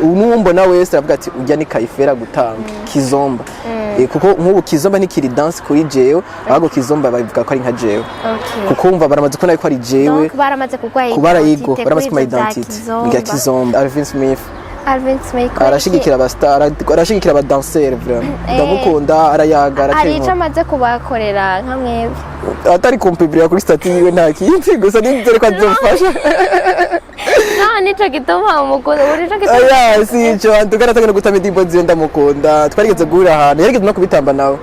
numbona wese avuga ati ujya ni Caiffera gutamba kizomba kuko nk'ubu kizomba ntikiri dance kuri jewe ahubwo kizomba bavuga ko ari nka jewe kuko umva baramaze kubona ko ari jewe donc baramaze kugwaye kubara yigo baramaze kuma identity ngira kizomba Alvin Smith arashigikira abastar arashigikira abadanseur vraiment ndamukunda arayagara ari ico amaze kubakorera nka mwebwe atari kumpibrira kuri statut yiwe nta kindi gusa nizere ko azofasha nico gituma umukunda urico gituma aya sico antugaratagana gutama indirimbo ziwe ndamukunda twarigeze guhura ahantu yarigeze no kubitamba nawe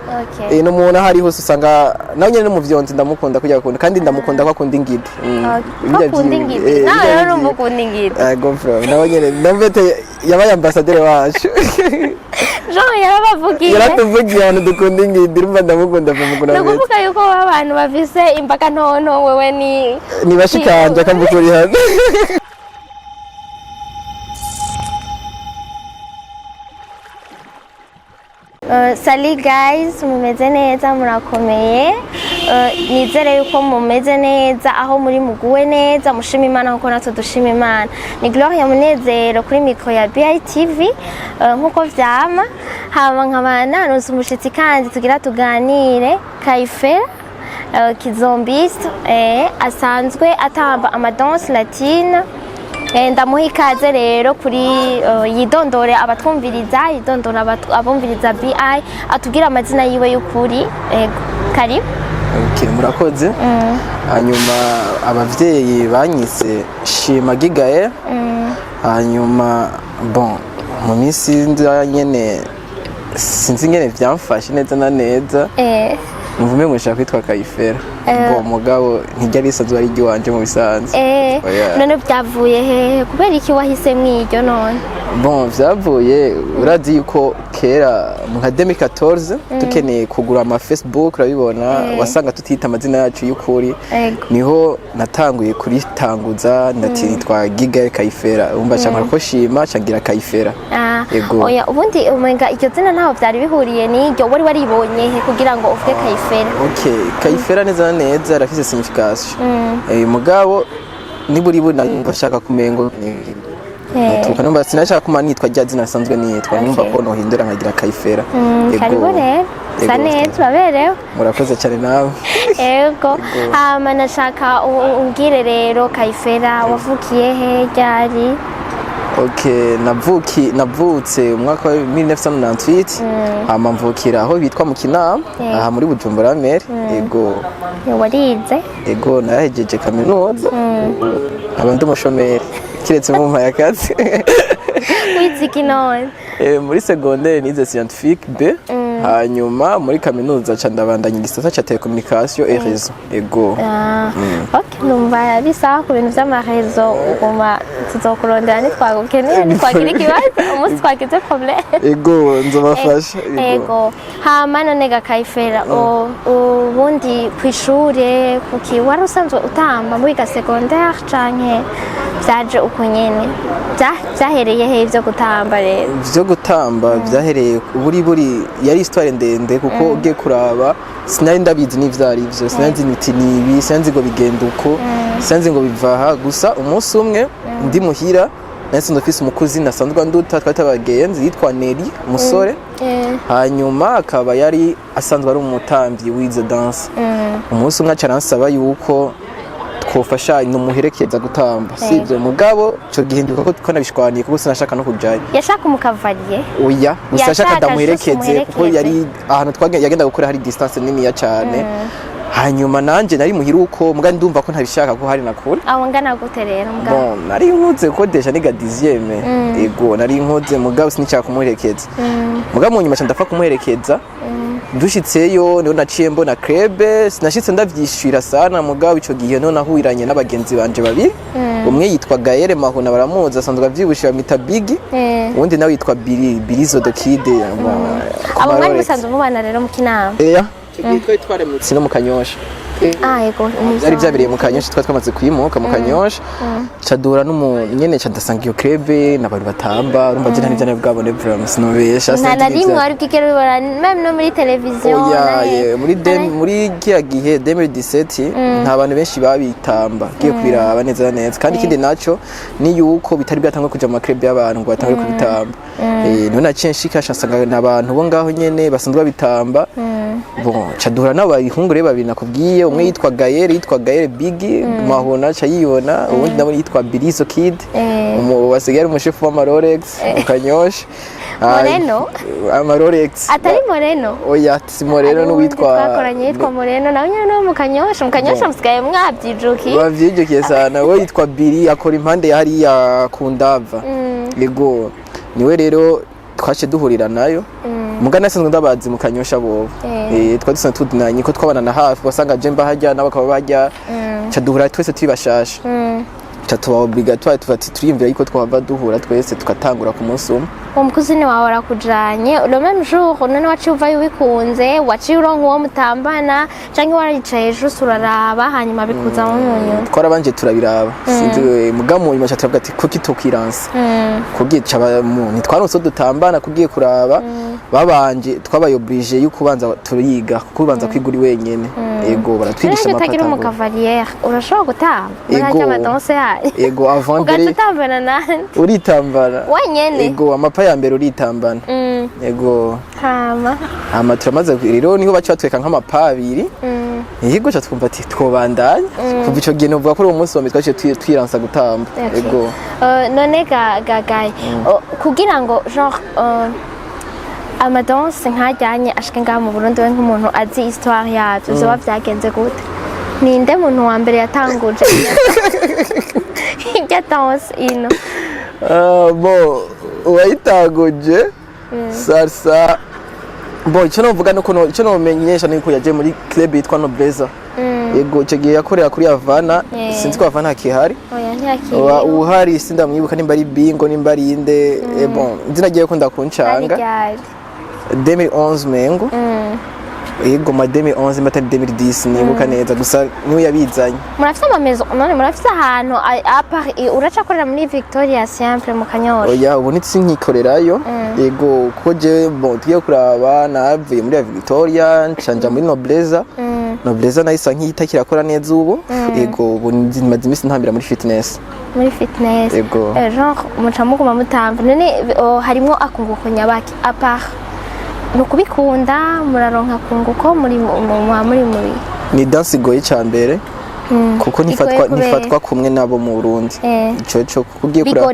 no mubona hariho usanga nawe nyene no mu vyonzi ndamukunda kujya gukunda kandi ndamukunda ko akunda ingidi akunda ingidi nawe rero urumva ukunda ingidi go from nawe nyene ndamvete yabaye ambassadeur wacu Jean yarabavugiye yaratuvugiye abantu dukunda ingidi urumva ndamukunda vumuguna wese nakuvuga yuko abantu bafise imbaga ntonto wewe ni bashikanje akambukuri hano Salut guys, mumeze neza murakomeye nizere yuko mumeze neza aho muri muguwe neza mushima Imana nkuko natwe dushima Imana ni Gloria Munezero kuri mikro ya BITV nkuko vyama hama nkabana nonse umushitsi kandi tugira tuganire Caiffera kizombiste asanzwe atamba amadanse latine ndamuha ikaze rero kuri yidondore abatwumviriza yidondora abumviriza BI atubwira amazina yiwe y'ukuri kari murakoze hanyuma abavyeyi banyise Shima Gigaye hanyuma bon mu minsi nyene sinzi nyene vyamfashe neza na neza mvume mwishaka kwitwa Caiffera bo mugabo ntijya risazwa ari giwanje mu bisanzwe none byavuye he kubera iki wahise mwiryo none bon vyavuye urazi yuko kera mu 2014 tukeneye kugura ama Facebook urabibona wasanga tutita amazina yacu y'ukuri niho natanguye kuritanguza nitwa Giga Caiffera umva cyangwa ko Shima cyagira Caiffera oya ubundi umenga iryo zina ntaho byari bihuriye n'iryo wari waribonye he kugira ngo uvuge Caiffera Caiffera neza neza rafise signification mugabo niburi bashaka kumengo tuka numva sinashaka kuma nitwa rya zina sanzwe nitwa numva ko no hindura nkagira Caiffera karibu rero sane turaberewe murakoze cyane nawe yego hama nashaka ungire rero Caiffera wavukiye he ryari navutse umwaka wa 1998 hama mvukira aho bitwa Mukenera aha muri Bujumbura mere yego warize yego nahejeje kaminuza abandi umushomeri kiretse mu mpayakazi wiziki none muri secondaire nize scientifique B hanyuma muri kaminuza ca ndabandanya igisata ca telecommunication et réseau ego numva bisa ku bintu vy'amarezo uguma tuzokurondera nitwagukeneye nitwagira ikibazo umunsi twagize problème ego nzobafasha ego hama none ga Caiffera ubundi kw'ishure kuki wari usanzwe utamba muri ga secondaire canke vyaje uko nyene vyahereye he ivyo gutamba rero ivyo gutamba vyahereye buri yari histoire ndende kuko ugiye kuraba sinari ndabizi n'ivyari ivyo sinanzi niti nibi sinanzi ngo bigenda uko sinanzi ngo bivaha gusa umunsi umwe ndi muhira nase ndofise umukozi nasanzwe nduta twatabagenzi yitwa Neri umusore hanyuma akaba yari asanzwe ari umutamvyi wize dance umunsi umwe acaransaba yuko twofasha numuherekeza gutamba sivyo mugabo cyo gihinduka ko nabishwaniye kuko sinashaka no kujaye yashaka umukavaliye oya gusa ashaka ndamuherekeze kuko yari ahantu twagenda yagenda gukora hari distance nini ya cyane hanyuma nanje nari muhira uko muga ndumva ko ntabishaka ko hari nakuri aho ngana gute rero mugabo bon nari nkuze kodesha ni ga 10e ego nari nkuze mugabo sinishaka kumuherekeza mugabo mu nyuma ndafa kumuherekeza dushitseyo niho naciye mbona crebe sinashitse ndavyishira sana mugabo ico gihe no nahuiranye n'abagenzi banje babiri umwe yitwa Gaël Mahona baramuza asanzwe avyibushira mita Big undi nawe yitwa Bilizo de Kid abo mwari musanzwe mubana rero mu kinama yitwa itware mu Kanyosha yego byari byabereye mu Kanyosha twari twamaze kwimuka mu Kanyosha cadura nyene cadasanga iyo club n'abantu batamba urumva je nta bwabone vraiment sinobesha nta na rimwe wari bwigere ubona même no muri televiziyo muri kiya gihe 2017 nta bantu benshi babitamba giye kwiraba neza neza kandi ikindi naco ni yuko bitari byatangwa kuja mu club y'abantu ngo batangwe kubitamba none naciye nshikasha nsanga n'abantu bo ngaho nyene basanzwe babitamba bon cadura n'abahungure babiri nakubwiye umwe yitwa Gaël Big mahona cha yibona ubundi nabo yitwa Biliso Kid wasigaye umushefu wa Marorex ukanyosha Moreno Amarorex atari Moreno oya si Moreno n'uwitwa twakoranye yitwa Moreno nawe nyene no mu Kanyosha musigaye mwabyijuki bavyijukiye sana we yitwa Billy akora impande ya Harya kundava yego niwe rero twace duhurira nayo mugana nasanzwe ndabazi mu Kanyosha bobo twadusana tudinanye ko twabana na hafi wasanga je mbahajya nabo bakaba bajya caduhura twese tubashasha tuba obligatoire tufati turiyumvira yuko twava duhura twese tukatangura ku munsi umwe umukuzini wawe arakujanye le même jour none waciye uvayo ubikunze waciye uronka uwo mutambana canke waricaye ejo uraraba hanyuma bikuza mu nyuma twarabanje turabiraba sinzi mugamu nyuma turavuga ati kuki tokiranse kugiye caba ntitwaronse dutambana kugiye kuraba babanje twabaye oblige yuko ubanza turiga kuko ubanza kwigura wenyene yego baratwigisha amapata utagira mu cavalière urashobora gutamba urajya amadanse yayo yego avant mbere ugatambana nande uritambana wenyene yego amapa ya mbere uritambana yego hama turamaze rero niho baca batweka nk'amapa abiri yego cha twumva ati twobandanya kuva ico gihe novuga ko ari umunsi wa mbere twaciye twiransa gutamba yego none gagaye kugira ngo genre amadanse nkajyanye ashike ngaha mu Burundi we nk'umuntu azi histoire yavyo zoba vyagenze gute ninde muntu wa mbere yatanguje irya danse ino bo wayitanguje salsa bo icyo novuga nuko icyo nomenyesha niko yaje muri club yitwa Nobleza yego icyo gihe yakorera kuri Havana sinzi ko Havana hakihari uhari sindamwibuka nimba ari bingo nimba ari inde bon ndinagiye ko ndakuncanga 2011 mengo yego ma 2011 mata 2010 nibuka neza gusa niwe yabizanye murafite amamezo none murafite ahantu uracakorera muri Victoria Simple mu Kanyosha oya ubu nitsi nkikorerayo yego kuko je bon tugiye kuraba navuye muri Victoria ncanja muri Nobleza nayisa nk'iyitakira akora neza ubu yego ubu maze imisi ntambira muri fitness yego genre mucamuguma mutamba none harimo akunguko nyabaki apart nukubikunda muraronka kunguko muri ni danse igoye cyambere kuko nifatwa kumwe nabo mu Burundi ico kugiye kuraba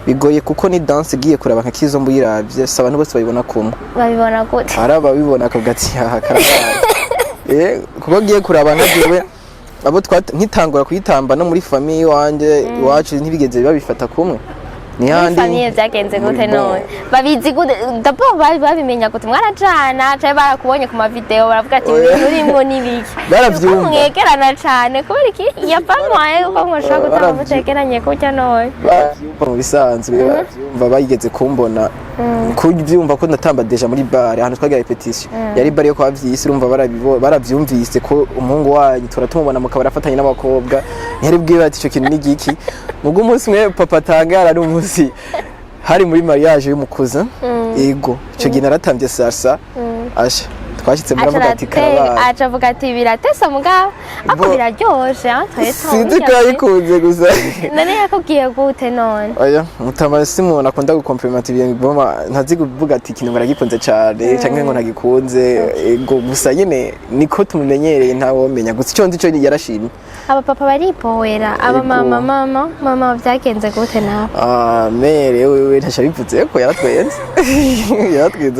bigoye kuko ni danse igiye kuraba nka kizombo yiravye abantu bose babibona kumwe babibona gute araba bibona akagati hakaraba kuko giye kuraba nagiwe abo nkitangura kuyitamba no muri famille wanje iwacu ntibigeze babifata kumwe ni handi famille byagenze gute none babizi gute d'abord babimenya gute mwarajana cyane barakubonye ku ma video baravuga ati urimo nibiki baravyumva mwegerana cyane kubera iki yapamwaye uko ngoshaka gutanga mutegeranye kujya none mu bisanzwe bavyumva bayigeze kumbona kubyumva ko natamba deja muri bar ahantu twagira repetition yari bar yo kwa vyisi urumva baravyumvise ko umuhungu wanyu turatumubona mu kabara afatanye n'abakobwa ntiyari bwiwe ati ico kintu ni giki mugo umunsi mwe papa tangara ari umunsi hari muri mariage y'umukuza yego ico gihe naratambye salsa asha twashitse muravuga ati karaba acavuga ati biratesa mugabo ako biraryoshe sinzi ko yayikunze gusa none yakubwiye gute none oya mutama Simon akunda gukomplimenta ibintu boma ntazi kuvuga ati ikintu baragikunze cyane cyangwa ngo ntagikunze ego gusa nyene niko tumumenyereye ntawo menya gusa icyo ndi cyo yarashimye aba papa baripowera aba mama byagenze gute nawe mere wewe ntashabivuze ko yaratwenze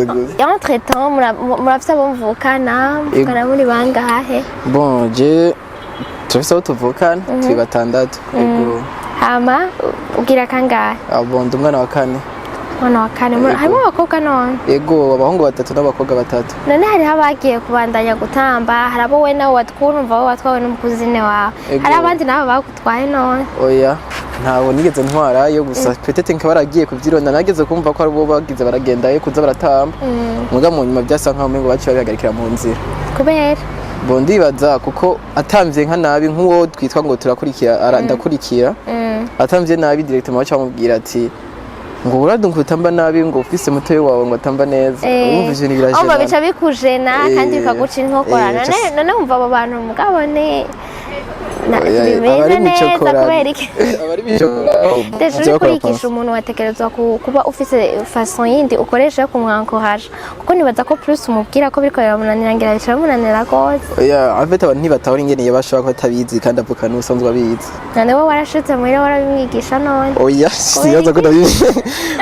gusa entre temps murafite mvukana muri bangahe bon je turafise aho tuvukana turi batandatu yego hama ugira kangahe bon umwana wa kane harimo abakobwa none yego abahungu batatu n'abakobwa batatu none hariho abagiye kubandanya gutamba hari abo we nawe watwumva watwawe n'umukuzine wawe hari abandi nabo bagutwaye none oya ntawo nigeze ntwarayo gusa petete nke baragiye kuvyirona nageze kumva ko aribo bagize baragenda kuza baratamba muga mu nyuma byasa nkaho mengo baciye babihagarikira mu nzira kubera Bo ndibaza kuko atamvye nka nabi nk'uwo twitwa ngo turakurikira ndakurikira atamvye nabi directement baca bamubwira ati ngo uradunga utamba nabi ngo ufise mutoyi wawe ngo atamba neza urumva ivyo nibiraje aba bica bikujena kandi bikaguca inkokorana none umva abo bantu mugabo ne bimeze neza kubera iki abari bishokora deje uri kurigisha umuntu watekerezwa kuba ufise façon yindi ukoresha yo kumwankoraje kuko nibaza ko plus umubwira ko biriko biramunanira ngira bica bimunanira gose en fait abantu ntibatahora ingene yabashaka ko atabizi kandi avuka n'usanzwe abizi none wowe warashitse muhira warabimwigisha none oya siyaza ko ndabizi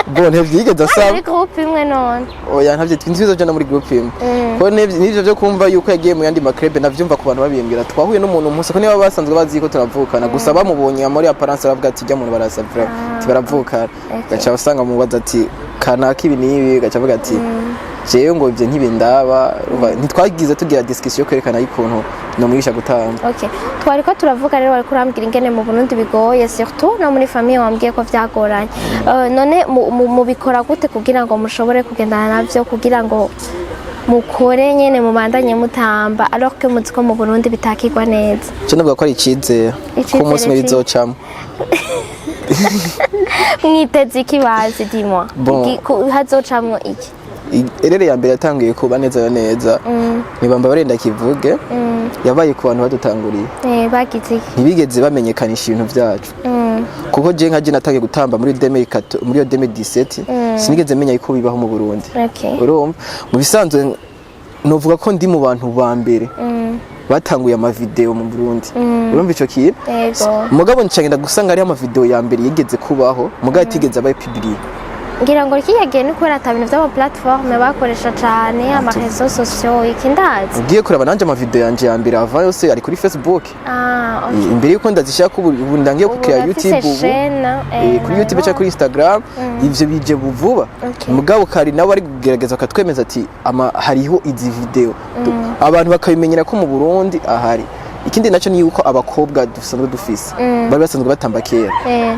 bon ntivyigeze asaba muri groupe imwe none oya ntavyo twinzizo je na muri groupe imwe ko nivyo byo kumva yuko yagiye mu yandi makrebe navyumva ku bantu babimbwira twahuye n'umuntu umunsi ko niba basanzwe bazi ko turavukana gusa bamubonye muri apparence aravuga ati jya muntu barasa vrai baravukana gacha usanga mubaza ati kanaka ibi nibi gacha avuga ati jewe ngo ivyo ntibindaba ntitwagize tugira discussion yo kwerekana ikuntu no mwisha gutamba. Okay, twariko turavuga rero ariko urambwira ingene mu Burundi bigoye surtout no muri famille wambwiye ko vyagoranye none mubikora gute kugira ngo mushobore kugendana navyo kugira ngo mukore nyene mubandanye mutamba alors que muzi ko mu Burundi bitakirwa neza cyo navuga ko ari icizere ko umunsi mwe bizocamo mwiteze ikibazi dimwa hazocamwo iki erere ya mbere yatangiye kuba neza neza nibamba barenda kivuge yabaye ku bantu badutanguriye bagize ntibigeze bamenyekanisha ibintu byacu kuko je nka je natangiye gutamba muri 2017 sinigeze menya yuko bibaho mu Burundi urumva mu bisanzwe novuga ko ndi mu bantu ba mbere batanguye ama video mu Burundi urumva ico kintu mugabo ncagenda gusanga ari ama video ya mbere yigeze kubaho mugabo atigeze abaye public ngira ngo kiyagiye ni kubera atabintu by'ama platform bakoresha cyane ama réseaux sociaux ikindazi ugiye kuraba nanje ama video yanje ya mbere ava yose ari kuri Facebook imbere yuko ndazishaka ubu ndangiye kukira YouTube kuri YouTube cyangwa kuri Instagram ivyo bije buvuba mugabo kari nawe ari kugerageza akatwemeza ati ama hariho izi video abantu bakabimenyera ko mu Burundi ahari ikindi naco ni yuko abakobwa dusanzwe dufise bari basanzwe batamba kera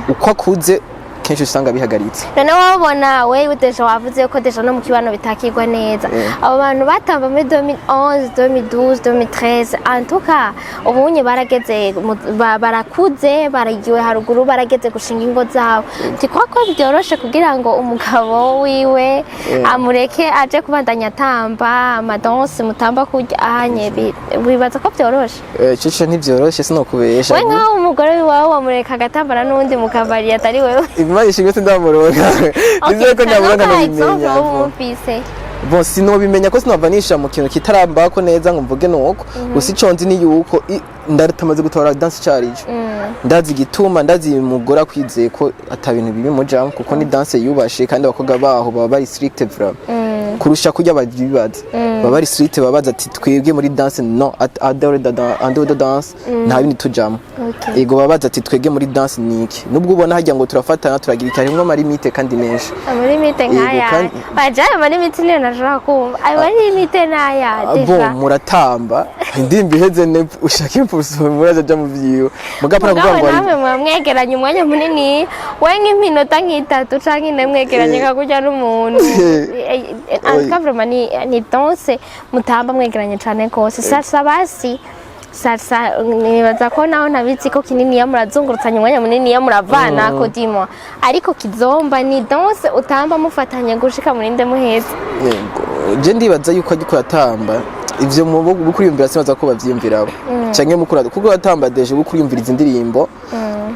uko akuze kenshi usanga bihagaritse none wabona wewe deje wavuze ko deje no mu kibano bitakirwa neza abo bantu batamba muri 2011 2012 2013 en tout cas ubunye barageze barakuze baragiwe haruguru barageze gushinga ingo zabo tikwa ko byoroshe kugira ngo umugabo wiwe amureke aje kubandanya tamba amadanse mutamba kujya ahanye bibaza ko byoroshe cece ntivyoroshe sinokubesha we nkaho umugore wawe wamureka agatambana n'undi mukabari atari wewe imanyishinga sindamuronka nizeko ndamuronka nabimenya bon sinobimenya ko sinavanisha mu kintu kitarambako neza ngo mvuge nuko gusa iconzi ni yuko ndatamaze gutora dance challenge ndazi gituma ndazi mugora kwizeye ko atabintu bibi mu jam kuko ni dance yubashe kandi abakobwa baho baba bari strict vraiment kurusha kujya babibaza baba bari strict babaza ati twebwe muri dance no adore the dance nta bindi tujamo ego babaza ati twebwe muri dance niki nubwo ubona hajya ngo turafatana turagira icyarimwe mari limite kandi menshi limite nkaya bajaye mari limite niyo nashaka kumva ayo mari limite naya deja muratamba indimbi heze ne ushaka impulso muraza jya mu vyiyo mugapara kuvuga ngo namwe mwegeranye umwanya munini wenga iminota nk'itatu canke ine mwegeranye kakujya n'umuntu vraiment ni danse mutamba mwegeranye cyane gose salsa basi salsa nibaza ko naho ntabitsi ko kinini ya murazungurutsanya umwanya munini ya muravana ko dimo ariko kizomba ni danse utamba mufatanye gushika murinde muheza je ndibaza yuko agiko atamba ivyo mu bukuriyumvira sibaza ko bavyiyumvirabo canke mukura kuko atamba deje bukuriyumviriza indirimbo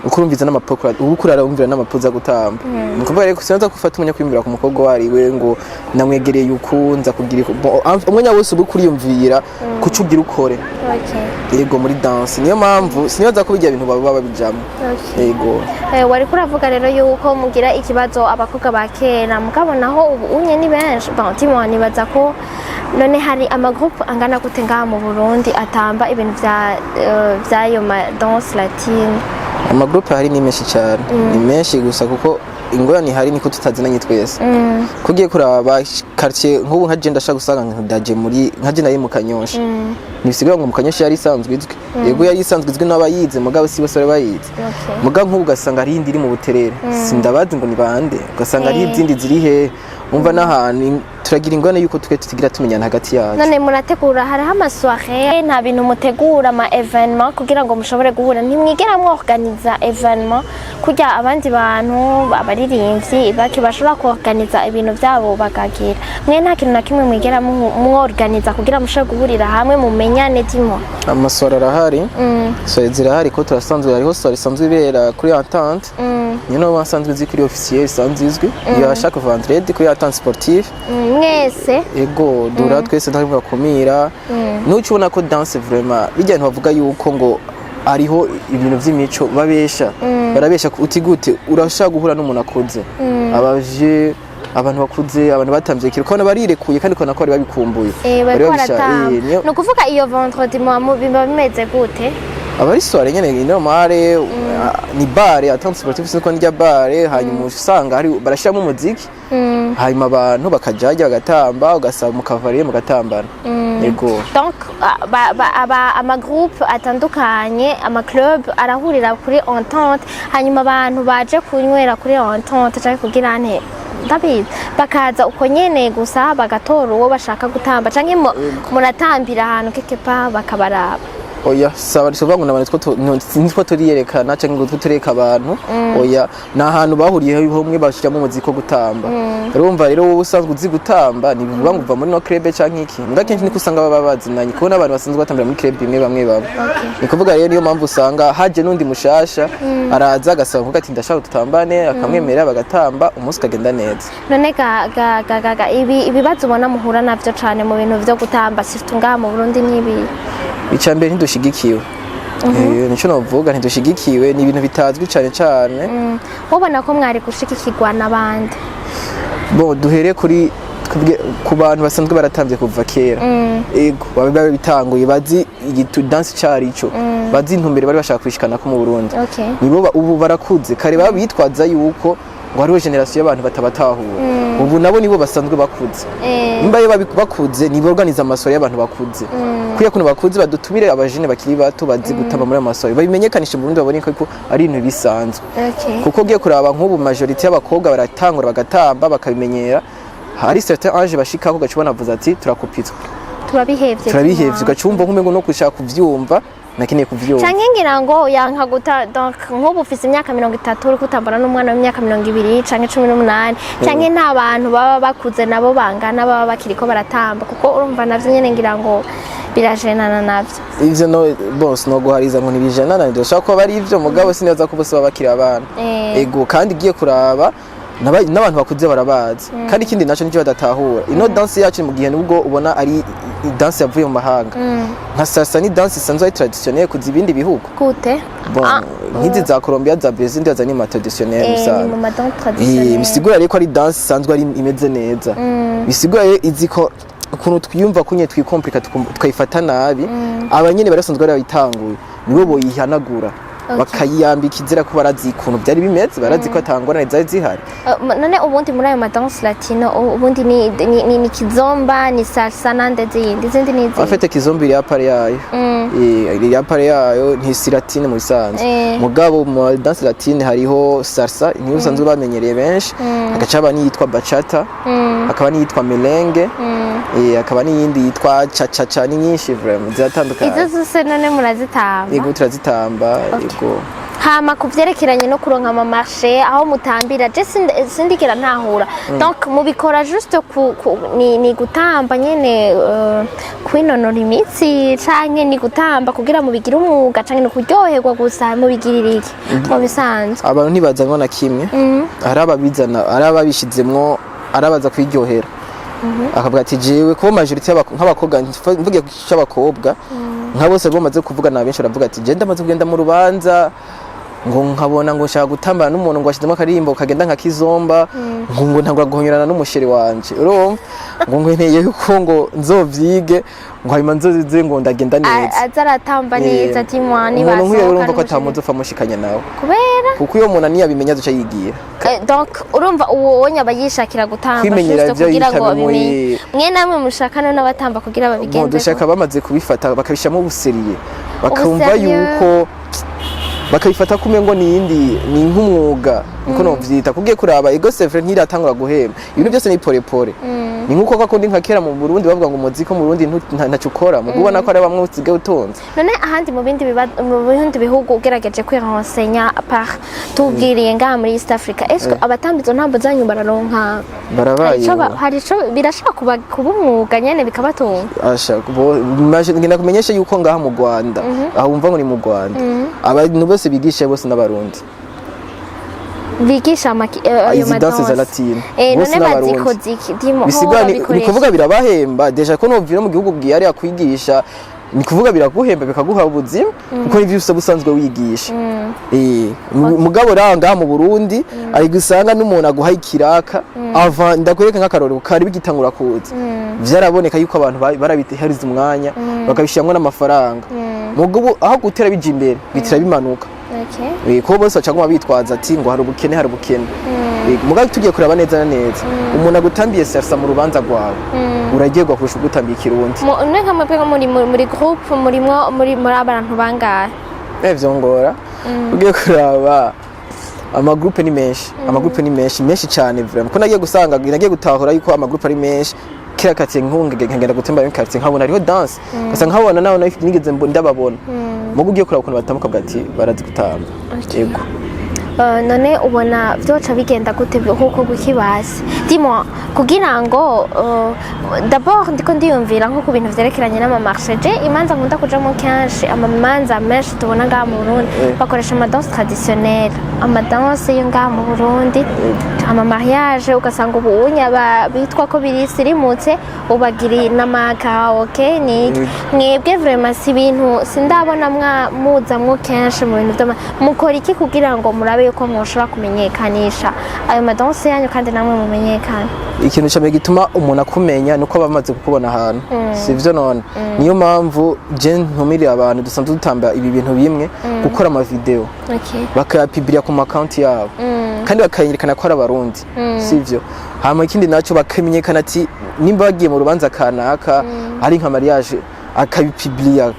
ukurumviza n'amapokora ubukurara umvira n'amapoza gutamba nukuvuga rero kusanza gufata umunya kwiyumvira ku mukobwa wari we ngo namwegereye ukunza kugira umwanya wose ubukuriyumvira kucugira ukore yego muri dance niyo mpamvu sinibaza ko bijya ibintu baba babijamo yego wari kuravuga rero yuko mugira ikibazo abakobwa bakera mukabonaho ubu unye ni benshi bantimo nibaza ko none hari amagroupe angana gute ngaha mu Burundi atamba ibintu vyayo ma danse latine amagroupe hari ni menshi cyane ni menshi gusa kuko ingorane hari niko tutazinanye twese kugiye kuraba quartier nk'ubu nka je ndashaka gusanga ndaje muri nka je naye mu Kanyosha nibisigaye ngo mu Kanyosha yari isanzwe izwi yego yari isanzwe izwi n'abayize mugabo si bose bayize mugabo nk'ubu gasanga ari indi iri mu buterere sindabazi ngo ni bande gasanga ari izindi ziri he umva n'ahantu turagira ingwane yuko twe tutigira tumenyana hagati yacu. None murategura hariho amasoirée nta bintu mutegura ama evenement kugira ngo mushobore guhura ntimwigera mworganiza evenement kurya abandi bantu abaririmbyi baki bashobora kuorganiza ibintu byabo bakagira mwe nta kintu na kimwe mwigera mworganiza kugira mushobore guhurira hamwe mumenyane dimo. Amasoirée arahari zirahari ko turasanzwe hariho soirée isanzwe ibera kuri Entente nyine basanzwe ziri kuri officiel isanzwe izwi ya chaque vendredi kuri Entente sportive mwese ego dura twese ntabwo bakumira n'ucyo ubona ko danse vraiment bijyanye bavuga yuko ngo hariho ibintu by'imico babesha barabesha uti gute urashaka guhura n'umuntu akuze abaje abantu bakuze abantu batambye kiri ko barirekuye kandi ko nako bari babikumbuye bari baratamba no kuvuga iyo vendredi mu bimba bimeze gute abari soirée nyene ni normale ni bare Entente sportive siko ndya bare hanyuma usanga hari barashiramo umuziki hanyuma abantu bakajajya bagatamba ugasaba mu kavariye mu gatambana yego. Donc ama groupe atandukanye ama club arahurira kuri Entente hanyuma abantu baje kunywera kuri Entente cyangwa kugira ante ndabizi bakaza uko nyene gusa bagatora uwo bashaka gutamba cyangwa muratambira ahantu kekepa bakabaraba. Oya saba rishobango nitwo turiyerekana cyangwa ngo tureka abantu oya na ahantu bahuriye homwe bashiramo umuziki wo gutamba urumva rero wowe usanzwe uzi gutamba ni bivuga ngo uva muri no club canke iki mbwa kenshi niko usanga baba bazinanye kubona abantu basanzwe batambira muri club imwe bamwe babo ni kuvuga rero niyo mpamvu usanga haje nundi mushasha araza agasaba kuvuga ati ndashaka tutambane akamwemerera bagatamba umunsi kagenda neza. None ibibazo ubona muhura navyo cane mu bintu vyo gutamba surtout ngaha mu Burundi nibi icambere ntidushigikiwe nico novuga ntidushigikiwe ni ibintu bitazwi cyane ubona ko mwari gushigikirwa n'abandi bo duhere kuri ku bantu basanzwe baratambye kuva kera ego babe bitanguye bazi igitu dance cyarico bazi intumbere bari bashaka kwishikana ko mu Burundi nibo ubu barakuze kare babitwaza yuko ngo hariho generation y'abantu batabatahura ubu nabo nibo basanzwe bakuze mbaye bakuze nibo organiza amasoirée y'abantu bakuze kuya kuno bakuze badutumire abajene bakiri bato bazi gutamba muri amasoirée babimenyekanisha mu Burundi babone ko ari ibintu bisanzwe kuko giye kuraba nk'ubu majority y'abakobwa baratangura bagatamba bakabimenyera hari certain âge bashikako gacubona avuza ati turakupitswe turabihevye ugacumva nk'umengo no kushaka kuvyumva nakiniye kuvyumva canke ngira ngo yanka guta donc nk'ubu ufise imyaka 30 uri kutambana n'umwana w'imyaka 20 canke 18 canke nta bantu baba bakuze nabo bangana baba bakiriko baratamba kuko urumva navyo nyene ngira ngo birajenana navyo ivyo no boss no guhariza ngo nibijenana ndashaka ko bari ivyo mugabo sineza ko bose baba bakiri abana ego kandi giye kuraba n'abantu bakuze barabazi kandi ikindi naco nicyo badatahura ino dance yacu mu gihe nubwo ubona ari dance yavuye mu mahanga nka sasa ni dance isanzwe ari traditionnelle kuzi ibindi bihugu gute nk'izi za Colombia za Brazil ndaza ni ma traditionnelle musa ni ma danse traditionnelle bisigura rero ko ari dance isanzwe ari imeze neza bisigura izi ko ukuntu twiyumva kunye twikomplika twayifata nabi abanyene barasanzwe barabitanguye nibo boyihanagura bakayambika izira ko barazi ikuntu byari bimeze barazi ko atangorane zari zihari. None ubundi muri ayo madanse latino ubundi ni kizomba ni salsa nande zindi ni en fait kizomba iri apare yayo iri apare yayo ntisi latine mu bisanzwe mugabo mu danse latine hariho salsa niyo usanzwe bamenyereye benshi agacaba ni yitwa bachata akaba ni yitwa merengue akaba n'iyindi yitwa cha ni nyinshi vraiment ziratandukanye. Izo zose none murazitamba? Yego turazitamba yego. Hama kuvyerekeranye no kuronka ama marché aho mutambira je sindikira ntahura donc mubikora juste ni gutamba nyene kwinonora imitsi canke ni gutamba kugira mubigire umwuga canke no kuryoherwa gusa mubigirira iki mu bisanzwe abantu ntibazanwa na kimwe arababizana arababishizemwo arabaza kwiryohera akavuga ati jewe ko majority nk'abakobwa mvuge cy'abakobwa nka bose bamaze kuvuga na benshi baravuga ati je ndamaze kugenda mu rubanza ngo nkabona ngo nshaka gutambana n'umuntu ngo ashizemo akarimbo kagenda nka kizomba ngo ntangura guhonyerana n'umusheri wanje urumva ngo nkeneye yuko ngo nzovyige ngo hanyuma nzozize ngo ndagenda neza azaratamba neza ati mwani basohoka umuntu urumva ko atamuzofa mushikanya nawe kubera kuko iyo umuntu aniyabimenye azoca yigira donc urumva uwo nyaba yishakira gutamba juste kugira ngo babimenye mwe namwe mushakana n'abatamba kugira babigenze dushaka bamaze kubifata bakabishamo ubuseriye bakumva yuko bakabifata ko umengo ni nk'umwuga niko novyita kugiye kuraba ego sevre ntiratangura guhema ibintu byose ni porepore ni nkuko kakundi nka kera mu Burundi bavuga ngo umuziki mu Burundi ntacukora mu kubona ko ari bamwe usigaye utonze none ahandi mu bindi bihugu ugerageje kwirensenya par tubwiriye ngaha muri East Africa est-ce abatambizo ntambo zanyu bararonka barabaye hari ico birashaka kuba umwuga nyene bikabatunga asha ngenda kumenyesha yuko ngaha mu Rwanda aho umva ngo ni mu Rwanda abantu bose bigisha bose n'abarundi bigisha ayo madanse za latine none baziko ziki dimo ni kuvuga birabahemba deja ko novira mu gihugu bwiyari akwigisha ni kuvuga biraguhemba bikaguha ubuzima kuko ni vyose busanzwe wigisha mugabo ranga mu Burundi ari gusanga n'umuntu aguha ikiraka ava ndakwereka nk'akaroro kari bigitangura kuza vyaraboneka yuko abantu barabitehariza umwanya bakabishyamwe n'amafaranga mugabo aho gutera bija imbere bitira bimanuka ko bose bacaguma bitwaza ati ngo hari ubukene mugabo tugiye kuraba neza na neza umuntu agutambiye sersa mu rubanza rwawe uragirwa kurusha ugutambiye ikirundi nka mwebwe muri groupe muri abantu bangahe vyongora ugiye kuraba amagroupe ni menshi cyane vraiment ko nagiye gusanga nagiye gutahura yuko amagroupe ari menshi kira kati nkengenda gutemba muri quartier nkabona hariho danse gasa nkabona naho nigeze ndababona mugo ugiye kuraba ukuntu batamuka bwati barazi gutamba yego none ubona byoca bigenda gute kuko gukibasi dimo kugira ngo d'abord ndiko ndiyumvira nko ku bintu vyerekeranye n'amamarché je imanza nkunda kujamo kenshi amamanza menshi tubona ngaha mu Burundi bakoresha amadanse traditionnelle amadanse yo ngaha mu Burundi amamariage ugasanga ubunya bitwa ko birisirimutse ubagiri n'amakaoke ni mwebwe vraiment si ibintu sindabona muzamwo kenshi mu bintu by'ama mukora iki kugira ngo murabe yuko mwoshobora kumenyekanisha ayo madanse yanyu kandi namwe mumenyekana ikintu cyame gituma umuntu akumenya nuko bamaze kukubona ahantu sivyo none niyo mpamvu je ntumiriye abantu dusanzwe dutamba ibi bintu bimwe gukora ama video bakayapibiria ku account yabo kandi bakayerekana ko ari abarundi sivyo hama ikindi naco bakamenyekana ati nimba bagiye mu rubanza kanaka ari nka mariage akabipibiria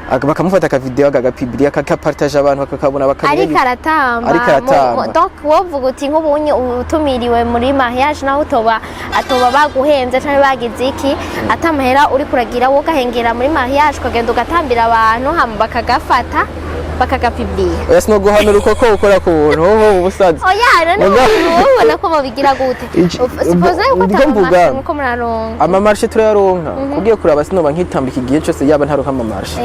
bakamufata aka video agapibiria kakapartage abantu bakakabona ari karatamba donc wovuga uti nk'ubunye utumiriwe muri mariage naho atoba baguhenze cyane bagize iki atamahera uri kuragira wo gahengera muri mariage ukagenda ugatambira abantu hama bakagafata bakagapibiria oya sino guhanura uko ukora ku buntu ubusazi oya none ubona ko babigira gute suppose yuko atamarché nko muraronka amamarché turayaronka kugiye kuraba sino bankitambika igihe cyose yaba ntaronka amamarché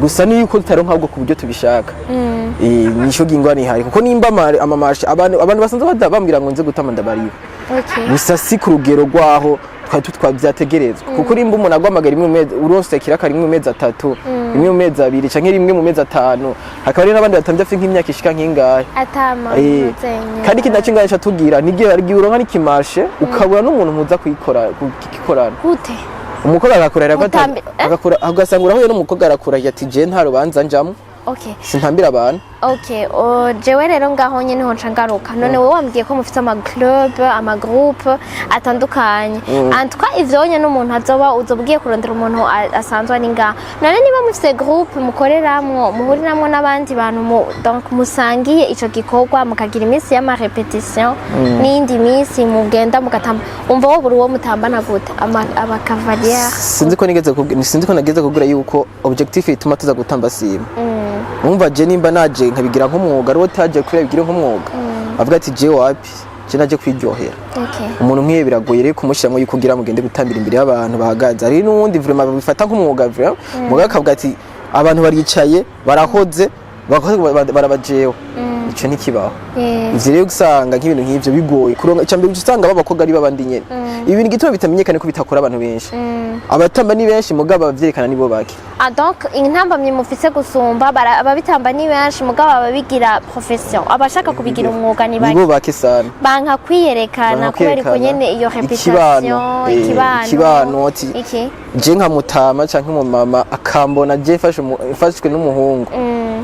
gusa ni yuko tutaronka ahubwo ku buryo tubishaka nisho gingwani hari kuko nimba amamarché abantu basanzwe bambwira ngo nze gutama ndabariwe gusa si ku rugero rwaho twabyategerezwa kuko rimba umuntu agwamagara imwe uronse kiraka rimwe mu mezi 3 rimwe mu mezi 2 canke rimwe mu mezi 5 hakaba ari nabandi batambye afite nk'imyaka ishika nk'ingahe atama kandi kintu ngasha tugira nigiye ari uronka n'ikimarshe ukabura n'umuntu muza kugikorana gute umukobwa agakorera agakora agasangura aho n'umukobwa arakura ati je nta rubanza njamo sintambira abantu jewe rero ngaho nyene ho ncangaruka none wowe wambwiye ko mufite ama club ama groupe atandukanye antwa ivyonye n'umuntu azoba uzobwiye kurondera umuntu asanzwe ari ngaho none niba mufite groupe mukoreramwo muhuriramwo n'abandi bantu donc musangiye ico gikorwa mukagira iminsi y'ama repetition n'indi minsi mugenda mugatamba umva wo buri wo mutambana gute aba cavalier sinzi ko nageze kugura yuko objectif ituma tuza gutamba simu umva je nimba naje nkabigira nk'umwuga ari wotaje kure bigira nk'umwuga avuga ati je wapi je naje kwiryohera umuntu mwiye biragoye rero kumushyiramo yuko kugira mugende gutambira imbere y'abantu bahagaze ari n'undi vraiment babifata nk'umwuga vraiment muga akavuga ati abantu baricaye barahoze barabajeho ico nikibaho ivyo rero gusanga nk'ibintu nk'ivyo bigoye kuronka cyambere usanga babakobwa ari babandi nyene ibintu gituma bitamenyekane ko bitakora abantu benshi abatamba ni benshi mugabo bavyerekana nibo bake donc intambamye mufise gusumba ababitamba ni benshi mugabo ababigira profession abashaka kubigira umwuga ni bake nibo bake sana banka kwiyerekana kubera ko nyene iyo reputation ikibano je nka mutama canke mu mama akambona je fashwe n'umuhungu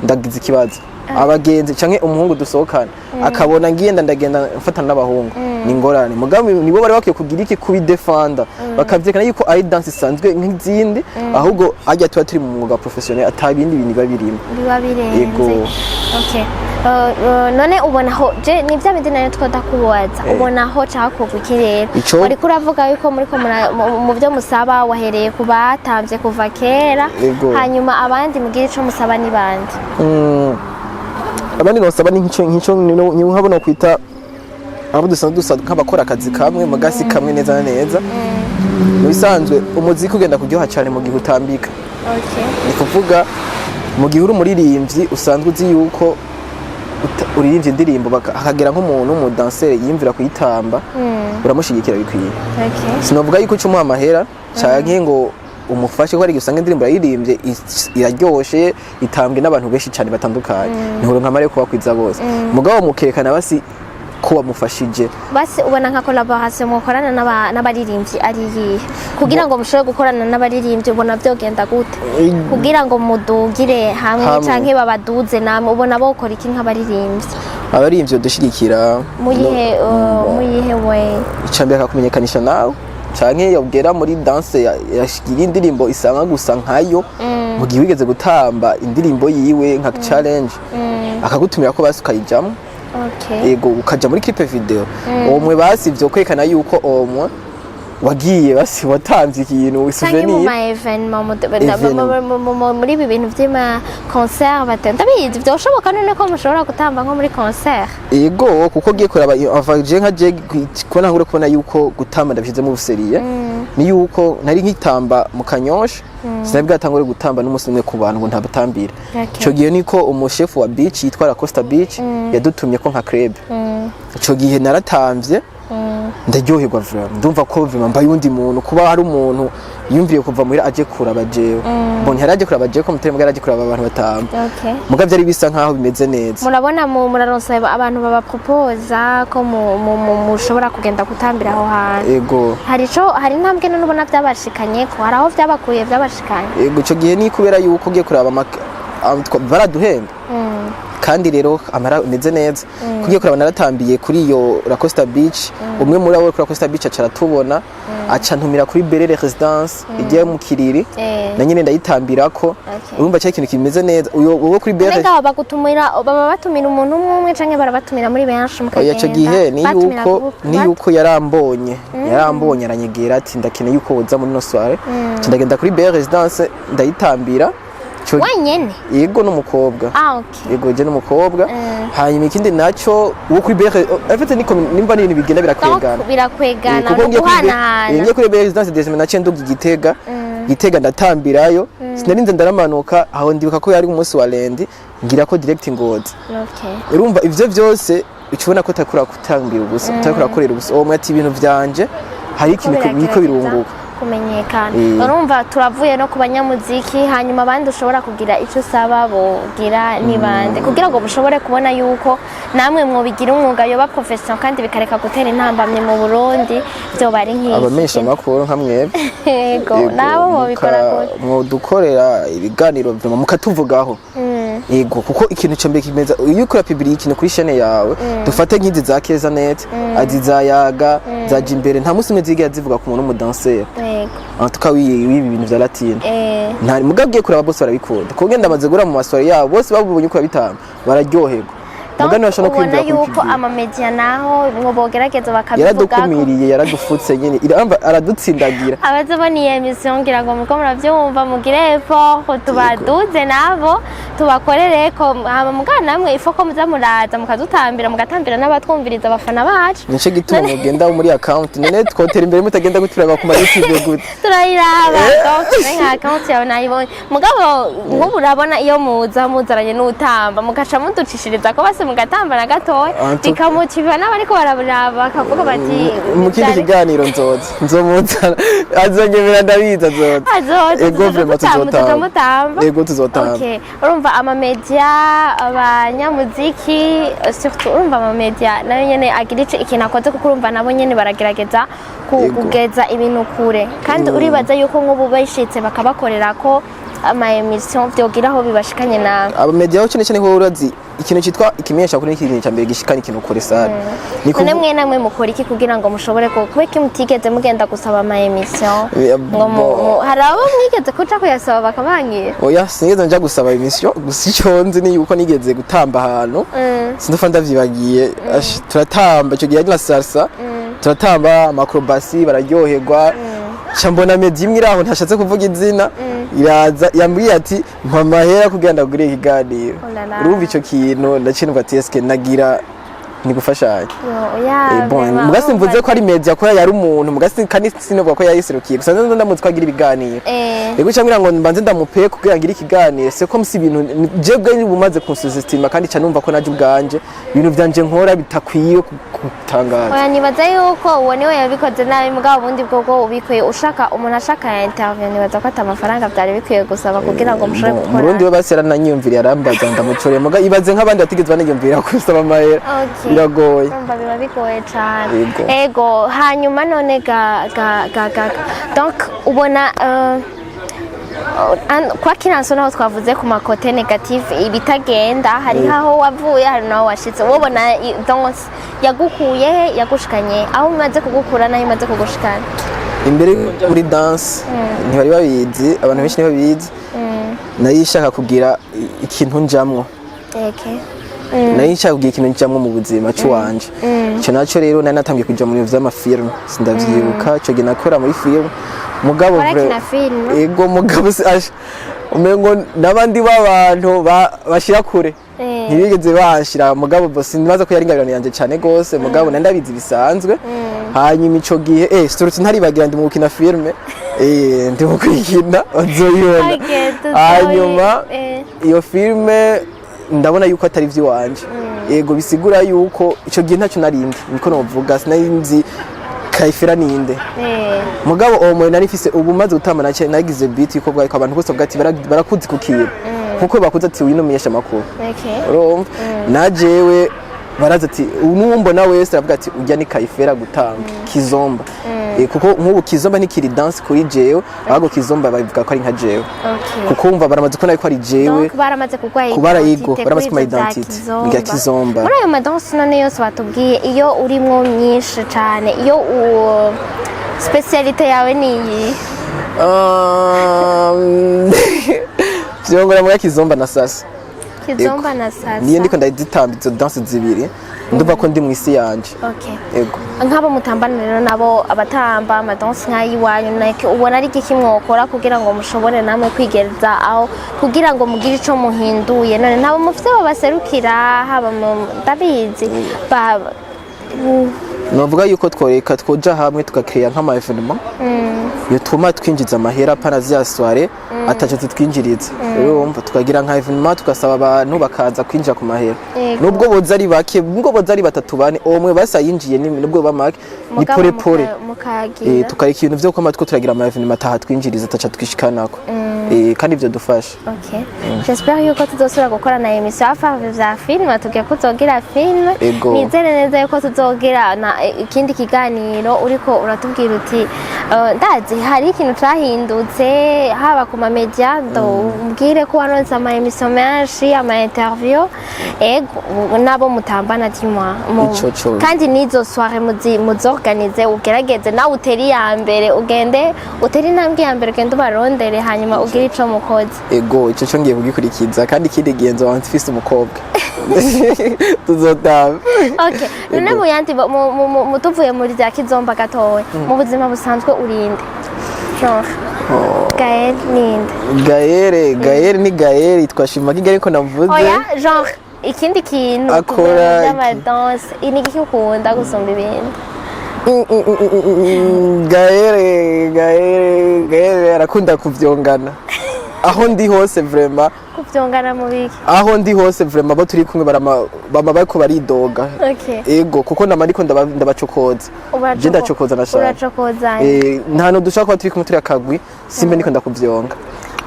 ndagize ikibazo abagenzi canke umuhungu dusohokana akabona ngiyenda ndagenda mfatana n'abahungu ni ngorane mugambi nibo bari bakwiye kugira iki kubidefanda bakavyekana yuko ari dance isanzwe nk'izindi ahubwo ajya tuba turi mu mwuga professionnel atabindi bintu babirimo biba birenze. Okay. None ubona ho je ni bya bindi nayo twodakubaza ubona ho cyakorwa iki rero wari kuravuga yuko muri ko mu byo musaba wahereye kubatamvye kuva kera hanyuma abandi mugira ico musaba ni bandi abandi nosaba ni nk'ico nkabona kwita abo dusanzwe nk'abakora akazi kamwe mugasi kamwe neza na neza mu bisanzwe umuziki ugenda kuryoha cyane mu gihe utambika. Ni kuvuga mu gihe uri umuririmbyi usanzwe uzi yuko uririmbye indirimbo hakagera nk'umuntu w'umudanseri yimvira kuyitamba uramushigikira bikwiye. Sinovuga yuko uca umuha amahera canke ngo umufashe ko ari usanga indirimbo yaririmbye iraryoshe itambwe n'abantu benshi cyane batandukanye niho nkamare kuba kwiza bose mugabo mukerekana basi ko wamufashije basi ubona nka collaboration mukorana n'abaririmbyi ari yihe kugira ngo mushobore gukorana n'abaririmbyi ubona byogenda gute kugira ngo mudugire hamwe canke babaduze namwe ubona bokora iki nk'abaririmbyi abaririmbyi dushigikira muyihe we icambye akakumenyekanisha nawe canke yabwera muri dance yashigira indirimbo isanga gusa nkayo mu gihe wigeze gutamba indirimbo yiwe nka challenge akagutumira ko basi ukayijamo yego ukaja muri clip video omwe basi ivyo kwekana yuko omwe wagiye basi watanze ikintu souvenir mu ma evenement muri ibi bintu vy'ama concert ndabizi vyoshoboka none ko mushobora gutamba nko muri concert yego kuko giye kuraba avaje nka je kubona ngure kubona yuko gutamba ndabishize mu buseriye ni yuko nari nkitamba mu Kanyosha sinabwa tangore gutamba n'umunsi umwe ku bantu ngo ntabatambira ico gihe niko umushefu wa beach yitwa Costa Beach yadutumye ko nka club ico gihe naratamvye ndaryoherwa vuba ndumva ko vuba mbaye undi muntu kuba hari umuntu yumviye kuva muri aje kuraba jewe mbonye haraje kuraba jewe ko mutari mugara aje kuraba abantu batamba mugavye ari bisa nkaho bimeze neza murabona muraronsa abantu baba proposa ko mushobora kugenda gutambira aho hantu yego hari ntambwe none ubona byabashikanye ko hari aho byabakuye byabashikanye yego ico gihe ni kubera yuko ugiye kuraba baraduhemba kandi rero amara neze neza kugiye kuraba naratambiye kuri iyo Costa Beach umwe muri abo kuri Costa Beach acara tubona aca ntumira kuri Berere Residence igiye mu Kiriri na nyine ndayitambirako urumva cyo ikintu kimeze neza uwo kuri Berere ngaho bagutumira baba batumira umuntu umwe canke barabatumira muri benshi mukagenda yaco gihe ni yuko yarambonye aranyegera ati ndakene yuko woza muri no soirée ndagenda kuri Berere Residence ndayitambira wanyene yego n'umukobwa yego je n'umukobwa hanyuma ikindi naco uwo kuri Berere afite niko nimba nini bigenda birakwegana guhanahana ngiye kuri Berere Residence desme naciye nduga Gitega ndatambirayo sinarinze ndaramanuka aho ndibuka ko yari umunsi wa lendi ngira ko direct Ngozi urumva ivyo byose ukibona ko takura kutambira ubusa takura korera ubusa uwo mwati ibintu vyanje hari ikintu biko birunguka kumenyekana urumva turavuye no kubanyamuziki hanyuma abandi ushobora kugira ico saba bogira nibande kugira ngo mushobore kubona yuko namwe mwobigira umwuga yoba professional kandi bikareka gutera intambamye mu Burundi byo bari nk'iki abamesha makuru nka mwebwe yego nabo mubikora gute mwodukorera ibiganiro vyuma mukatuvugaho yego kuko ikintu cyo mbere kimeza iyo ukora public ikintu kuri chaîne yawe dufate nk'izi za Keza net azizayaga zaje imbere nta musi meze zivuga ku muntu w'umudanseur tukawibi ibintu vya latine ntari mugabwiye kuraba bose barabikunda kugenda amaze gura mu maswari yabo bose babubonye ko babitanga bararyoherwa mugani bashaka kwinjira ku yuko ama media naho ngo bogerageza bakabivuga yaradukumiriye yaradufutse nyine iramba aradutsindagira abazoboniye emission ngira ngo muko muravyumva mugire effort tubaduze nabo tubakorere ko mugana namwe ifoko muzamuraza mukadutambira mugatambira n'abatwumviriza abafana bacu nico gituma mugenda muri account none twotera imbere mutagenda guturaba ku YouTube gute turayiraba nka account yawe nayibonye mugabo nk'ubu urabona iyo muzaranye n'utamba mugaca muducishiriza ko base mugatamba na gatoya bikamotiva n'abariko barabiraba bakavuga bati mu kindi kiganiro nzomuza azonyemera ndabiza ego tuzotamba urumva ama media abanyamuziki surtout urumva ama media nayo nyene agira ikintu akoze kuko urumva nabo nyene baragerageza kugeza ibintu kure kandi uribaza yuko nk'ubu bashitse bakabakorera ko ama emission byogira aho bibashikanye nawe aba media ho cyane ko urazi ikintu cyitwa ikimenyesha kuri ikintu cyambere gishikana ikintu kuri sale none mwe namwe mukora iki kugira ngo mushobore kubeka mutigeze mugenda gusaba ama emission ngo hari abo mwigeze kuca kuyasaba bakabangiye oya sinigeze nja gusaba emission gusa icyo nzi ni yuko nigeze gutamba ahantu sindufa ndavyibagiye turatamba icyo gihe na salsa turatamba amakrobasi bararyoherwa cyambona media imwe iraho ntashatse kuvuga izina iraza yambwiye ati mpa mahera kugira ndagure ikiganiro urumva icyo kintu ndacinva ati eske nagira nigufashanya mugasi mvuze ko ari media ko yari umuntu mugasi kandi sinovuga ko yayiserukiye gusa ndamutse kwagira ibiganiro rego cyangwa ngo mbanze ndamupe kugira ngira ikiganiro se ko msi ibintu jebwe ni bumaze kunsuzestima kandi canumva ko naje ubwanje ibintu byanje nkora bitakwiye gutangaza oya nibaza yuko uwo niwe yabikoze nabi mugabo bundi bwo ubikwiye ushaka umuntu ashaka ya interview nibaza ko atamafaranga byari bikwiye gusaba kugira ngo mushobore gukora Murundi we basera nanyumvira yarambaza ndamucore muga ibaze nk'abandi batigeze bananyumvira kusaba amahera biragoye biba bigoye cyane ego hanyuma none donc ubona kwa kiranso naho twavuze ku makote negative ibitagenda hari aho wavuye hari naho washitse ubona donc yagukuye yagushikanye aho umaze kugukura naho imaze kugushikana imbere muri dance ntibari babizi abantu benshi ntibabizi nayishaka kugira ikintu njamwo nayishaka kugira ikintu njamwo mu buzima cy'uwanje icyo nacyo rero nari natangiye kuja mu bintu vy'amafilm sindavyibuka ico gihe nakora muri film mugabo ego mugabo umengo n'abandi b'abantu bashira kure ntibigeze bashira mugabo bose nibaza ko yari ingabirano yanje cyane gose mugabo nandabizi bisanzwe hanyuma ico gihe storutse ntaribagira ndi mu gukina filme ndi mu kwikina ozoyibona hanyuma iyo filme ndabona yuko atari vy'iwanje yego bisigura yuko ico gihe ntacyo narindi niko novuga sinarinzi Caiffera ninde mugabo uwo mwe nari mfise ubu maze gutamba nagize beat yuko bwa abantu bose bwati barakuzi kukira nkuko bakuze ati uyu numenyesha makuru urumva najewe baraza ati numbona wese avuga ati ujya ni Caiffera gutanga kizomba kuko nk'ubu kizomba ntikiri dance kuri jewe ahubwo kizomba bavuga ko ari nka jewe kuko umva baramaze ko ari jewe baramaze kugwaye kubara yego baramaze kuma identity ngira kizomba muri ayo madance none yose batubwiye iyo urimwo myinshi cyane iyo specialite yawe ni iyi byongora mu kizomba na sasa kizomba na sasa niyo ndiko ndazitamba izo dance zibiri ndumva ko ndi mu isi yanje yego nk'abo mutambana rero nabo abatamba amadance nk'ayiwanyu nake ubona ari iki mwokora kugira ngo mushobore namwe kwigereza aho kugira ngo mugire ico muhinduye none nabo mufite babaserukira haba mu ndabizi novuga yuko tworeka twoja hamwe tugakreya nk'ama evenement yotuma twinjiza amahera pana zya soirée ataje twinjiriza urumva tukagira nka evenement tugasaba abantu bakaza kwinjira ku mahera nubwo boza ari bake nubwo boza ari batatu bane omwe basa yinjiye nubwo bamake ni pore pore tukareka ibintu vyo kwama two turagira ama evenement ataha twinjiriza ataca twishikanako kandi ivyo dufasha j'espère yuko tuzosubira gukora na emission afa vya film atugiye kuzogira film nizere neza yuko tuzogira ikindi kiganiro uriko uratubwira uti ndazi hari ikintu cyahindutse haba ku ma media mbwire ko wanonza ama emission menshi ama interview nabo mutambana dimwa kandi nizo soirée muzorganize ugerageze nawe uteri ya mbere ugende uteri nambwe ya mbere ugende ubarondere hanyuma ugire ico mukoze ego ico cyo ngiye kugikurikiza kandi kindi genzo wantifise umukobwa tuzotaba none mu yandi mutuvuye muri za kizomba gatowe mu buzima busanzwe urinde Gaël ninde Gaël ni Gaël twashima kigari ariko navuze oya genre ikindi kintu akora y'amadanse ni iki ukunda gusumba ibindi Gaël arakunda kuvyongana aho ndi hose vraiment kuvyongana mu biki aho ndi hose vraiment bo turi kumwe bama bariko baridoga ego kuko namariko ndabacokoza je ndacokoza nashaka uracokoza nta no dushaka ko turi kumwe turi akagwi simbe ndiko ndakuvyonga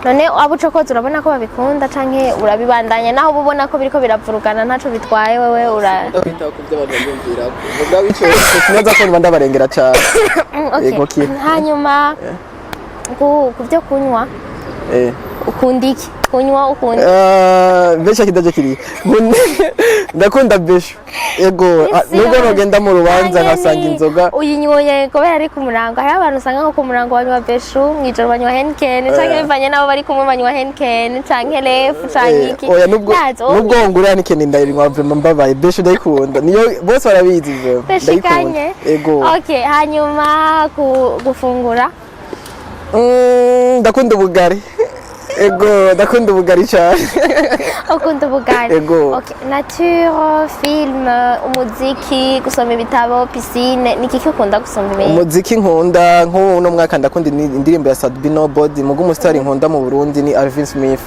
none abo ucokoza urabona ko babikunda canke urabibandanya naho ubona ko biriko biravurugana ntaco bitwaye wewe kwita ku byo abantu bumvira vuga bico sinaza ko banda barengera cyane hanyuma ku byo kunywa ukunda iki kunywa ukunda besha kidaje kiri ndakunda besho ego nubwo nogenda mu rubanza nkasanga inzoga uyinyoye kubera ari ku murango hari abantu usanga nko ku murango banywa besho mwijoro banywa henken canke bivanye nabo bari kumwe banywa henken canke lefu canke iki oya nubwo ngura henken ndayinywa vraiment mbabaye besho ndayikunda niyo bose barabizi ndayikunda ego okay hanyuma gufungura ndakunda ubugari ego ndakunda ubugari cyane ukunda ubugari ego okay nature film umuziki gusoma ibitabo piscine niki ukunda gusoma ibintu umuziki nkunda nk'uno mwaka ndakunda indirimbo ya Sadbino Body mugu umustar nkunda mu Burundi ni Alvin Smith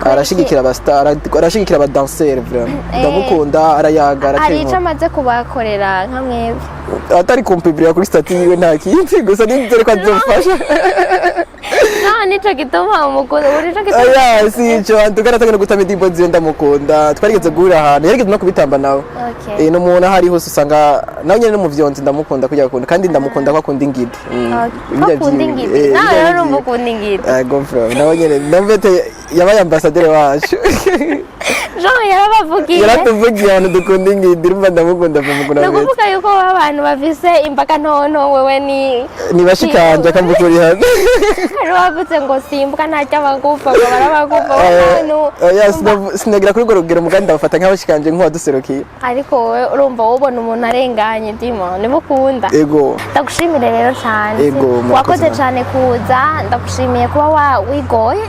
arashigikira abastar arashigikira abadanseur vraiment ndamukunda arayaga hari icyo amaze kubakorera nka mwebwe atari kumpibrira kuri statut yiwe nta kindi gusa nizere ko azofasha nico gituma umukunda uri cyo gituma aya sico antugaratanga gutama indirimbo ziwe ndamukunda twarigeze guhura ahantu yarigeze no kubitamba nawe no muntu hariho usanga nawe nyene no mu vyonzi ndamukunda kujya gukunda kandi ndamukunda ko akunda ingidi akunda ingidi nawe rero urumva ukunda ingidi ego bro nawe nyene ndamvete yabaye ambassadeur wacu Jean yarabavugiye yaratuvugiye abantu dukunda ingidi urumva ndamukunda vumuguna wese nakuvuga yuko abantu bafise imbaga ntonto wewe ni bashikanje akambukuri hano bavuze ngo simbuka ntajya bagufa ngo barabagufa abantu sinagira kuri urwo rugero mugandi ndabafata nk'abashikanje nk'uwaduserukiye ariko wowe urumva ubona umuntu arenganye ndimo nimukunda ego ndagushimire rero cyane wakoze cyane kuza ndagushimiye kuba wigoye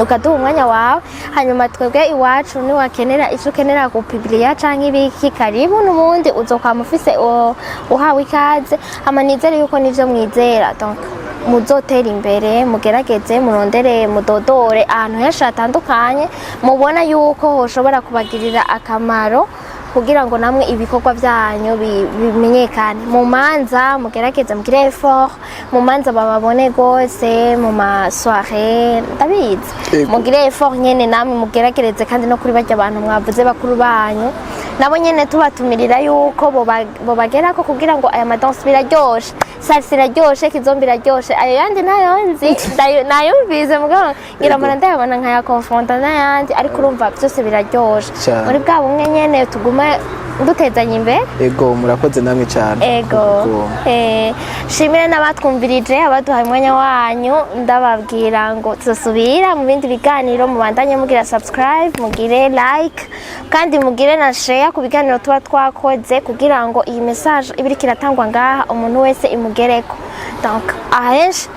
ukaduha umwanya wawe hanyuma twebwe iwacu niwakenera icyo ukenera gupibiliya cyangwa ibiki karibu n'ubundi uzokwama ufise uhawe ikaze hama nizere yuko nivyo mwizera donc muzotera imbere mugerageze murondere mudodore ahantu henshi hatandukanye mubona yuko hoshobora kubagirira akamaro kugira ngo namwe ibikorwa byanyu bimenyekane mu manza mugerageze mugire effort mu manza bababone gose mu masoirée ndabizi mugire effort nyene namwe mugeragereze kandi no kuri bajya abantu mwavuze bakuru banyu nabo nyene tubatumirira yuko bobagerako kugira ngo aya madanse biraryoshe salsa iraryoshe kizombi iraryoshe ayo yandi nayonzi nayumvise mugabo ngira mara ndayabona nkaya confronta n'ayandi ariko urumva byose biraryoshe muri bwa bumwe nyene tuguma ndutezanye imbere ego murakoze namwe cyane ego shimire n'abatwumvirije abaduhaye umwanya wanyu ndababwira ngo tuzosubira mu bindi biganiro mubandanye mugira subscribe mugire like kandi mugire na share ku biganiro tuba twakoze kugira ngo iyi message ibiriko iratangwa ngaha umuntu wese imugereko donc ahenshi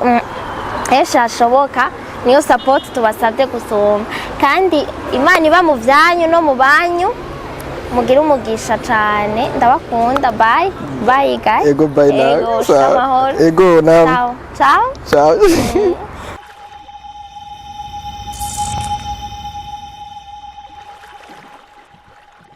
hashoboka niyo support tubasabye gusoma kandi imana iba mu byanyu no mu banyu mugire umugisha cyane ndabakunda bye guys ego bye now ego ego now ciao ciao